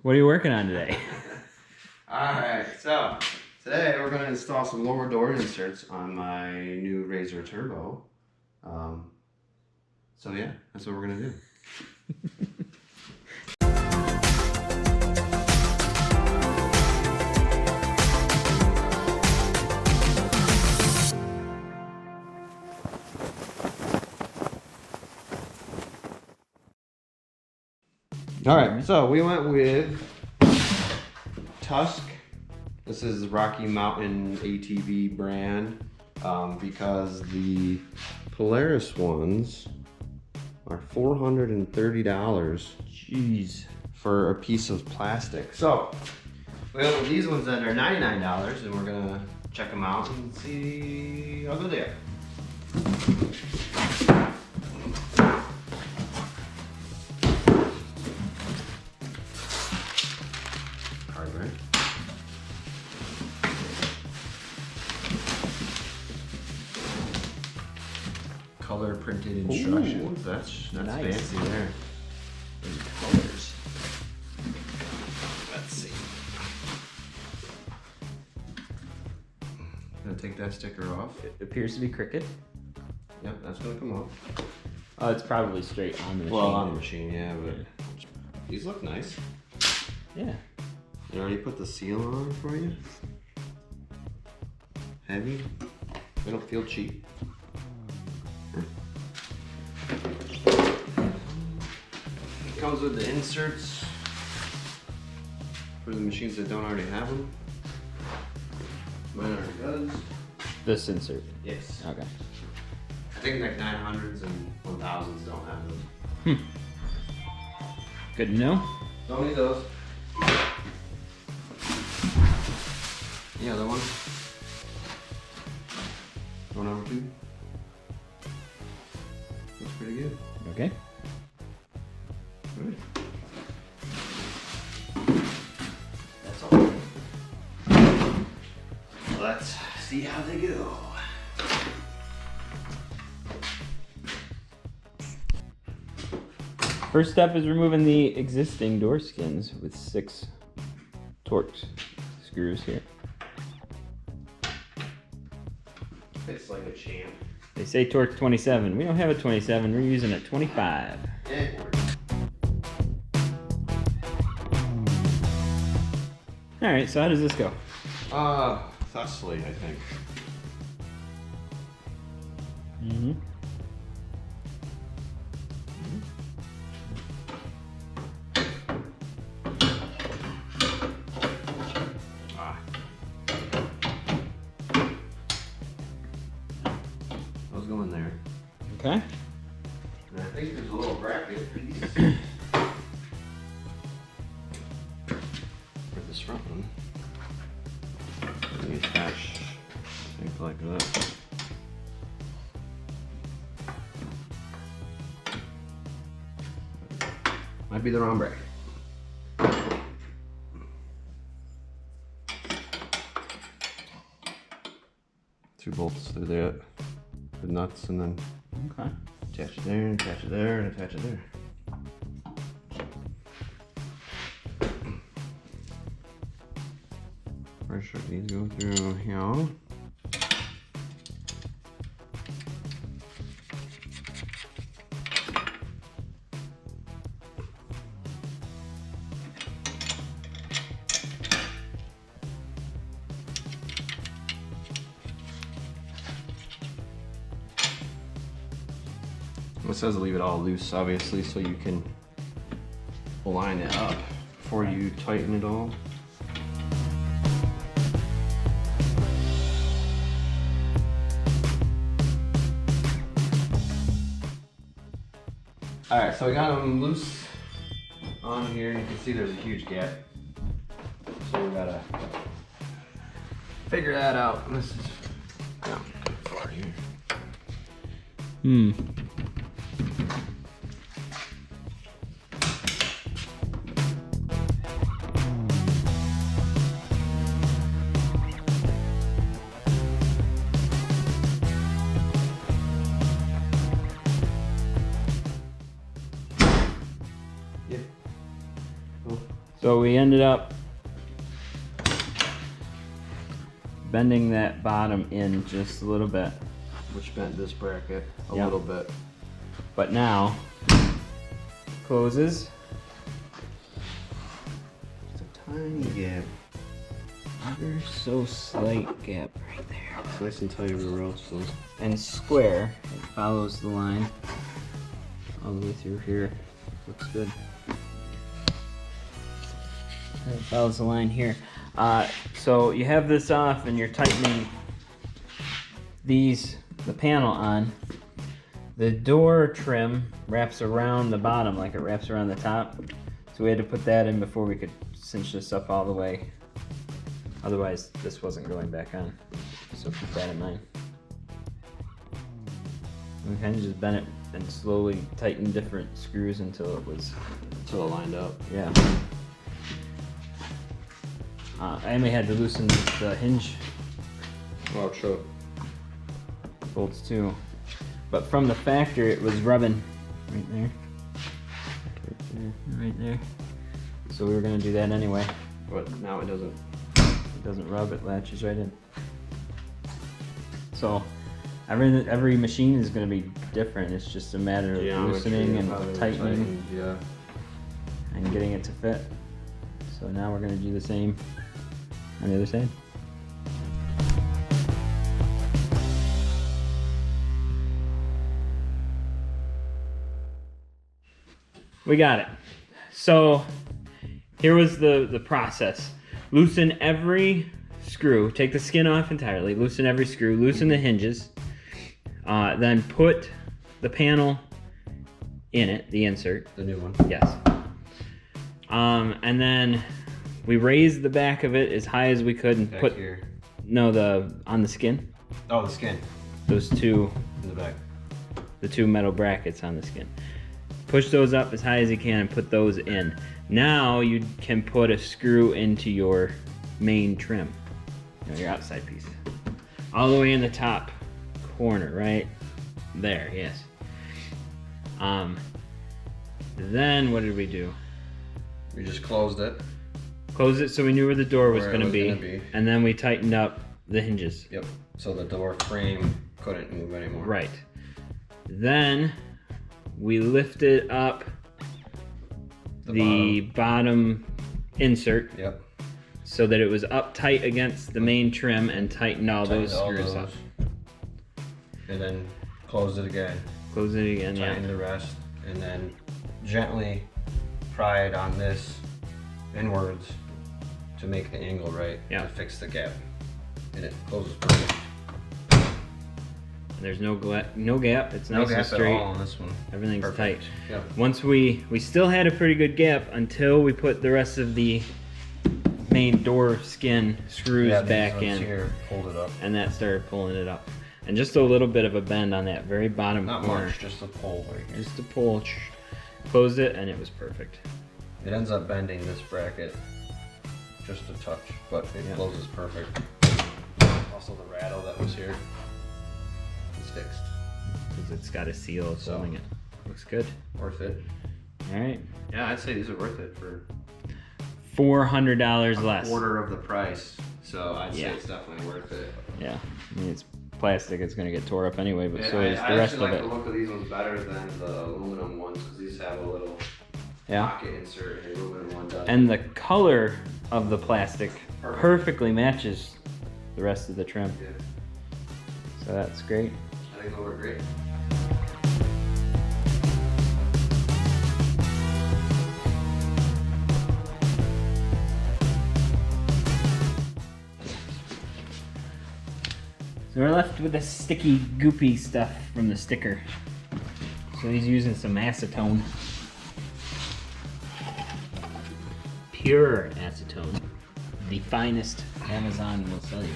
What are you working on today? Alright, so today we're going to install some lower door inserts on my new RZR Turbo. So yeah, that's what we're going to do. Alright, so we went with Tusk. This is Rocky Mountain ATV brand because the Polaris ones are $430. Jeez. For a piece of plastic. So we went with these ones that are $99 and we're gonna check them out and see how good they are. Hardware. Color printed instructions. Ooh, that's nice. Fancy there. In colors. Let's see. Gonna take that sticker off. It appears to be crooked. Yep, that's gonna come off. Oh, it's probably straight on the machine. Well, on the machine, yeah, but these look nice. Yeah. You already put the seal on for you? Heavy? They don't feel cheap. It comes with the inserts for the machines that don't already have them. Mine already does. This insert? Yes. Okay. I think like 900s and 1000s don't have them. Good to know. Don't need those. The other one. Door number 2. Looks pretty good. Okay. Good. That's all. Let's see how they go. First step is removing the existing door skins with 6 Torx screws here. Fits like a champ. They say torque 27. We don't have a 27. We're using a 25. Yeah, it works. All right. So how does this go? Thusly, I think. Mm-hmm. Those go in there. Okay. And I think there's a little bracket piece for this front one. We attach things like that. Might be the wrong bracket. 2 bolts through there, the nuts, and then Okay. attach it there, and attach it there, and attach it there. Pretty sure these go through here. It says leave it all loose, obviously, so you can line it up before you tighten it all. Alright, so we got them loose on here. You can see there's a huge gap. So we gotta figure that out. This is not too far here. So we ended up bending that bottom in just a little bit. Which bent this bracket a Yep. little bit. But now, closes. It's a tiny gap. Ever so slight gap right there. It's nice and tight everywhere else, so. And square, it follows the line all the way through here. Looks good. And it follows the line here. So you have this off and you're tightening the panel on. The door trim wraps around the bottom like it wraps around the top. So we had to put that in before we could cinch this up all the way. Otherwise, this wasn't going back on. So keep that in mind. We kind of just bent it and slowly tightened different screws until it lined up. yeah. I only had to loosen the hinge Oh, true. bolts too. But from the factory, it was rubbing right there. Right there. So we were gonna do that anyway. But now it doesn't. It doesn't rub, it latches right in. So every machine is gonna be different. It's just a matter of loosening and tightening Yeah. and getting it to fit. So now we're gonna do the same on the other side. We got it. So here was the process. Loosen every screw, take the skin off entirely, loosen every screw, loosen the hinges, then put the panel in it, the insert. The new one. Yes. And then we raised the back of it as high as we could and Back put here. on the skin. Oh, the skin. Those two, In the back. the two metal brackets on the skin. Push those up as high as you can and put those in. Now you can put a screw into your main trim, your outside piece. All the way in the top corner, right there, yes. Then what did we do? We just closed it. Close it so we knew where the door was Where it gonna was be, gonna be. and then we tightened up the hinges. Yep. So the door frame couldn't move anymore. Right. Then we lifted up the bottom insert Yep. so that it was up tight against the main trim and tightened all those screws up. And then closed it again. Close it again, Tighten the rest, and then gently pry it on this inwards to make the angle right. Yeah. To fix the gap, and it closes perfect. And there's no gap. It's No nice and gap straight. at all on this one. Everything's Perfect. tight. Yeah. Once we still had a pretty good gap until we put the rest of the main door skin screws Yeah, these back ones in, here pulled it up. and that started pulling it up. And just a little bit of a bend on that very bottom Not corner. much, just a pull right here. Just to pull, closed it, and it was perfect. It ends up bending this bracket just a touch, but it Yeah. closes perfect. Also, the rattle that was here is fixed. Because it's got a seal So- holding it. Looks good. Worth it. All right. Yeah, I'd say these are worth it for $400 less. quarter of the price. So I'd say Yeah. it's definitely worth it. Yeah. I mean, it's plastic. It's going to get tore up anyway, but so I is the rest actually of like it. the look of these ones better than the aluminum ones because these have a little Yeah. pocket insert and the aluminum one doesn't. And the color of the plastic Perfect. perfectly matches the rest of the trim. Yeah, So that's great. I think they'll work great. So we're left with the sticky, goopy stuff from the sticker. So he's using some acetone. Pure acetone. The finest Amazon will sell you.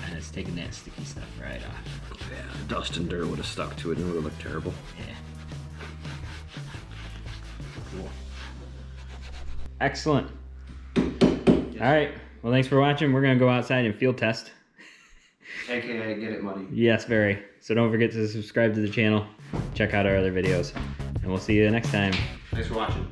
And it's taking that sticky stuff right off. Yeah, dust and dirt would have stuck to it and it would have looked terrible. Yeah. Cool. Excellent. All right. Well, thanks for watching. We're going to go outside and field test. AKA get it muddy. Yes, very. So don't forget to subscribe to the channel. Check out our other videos. And we'll see you next time. Thanks for watching.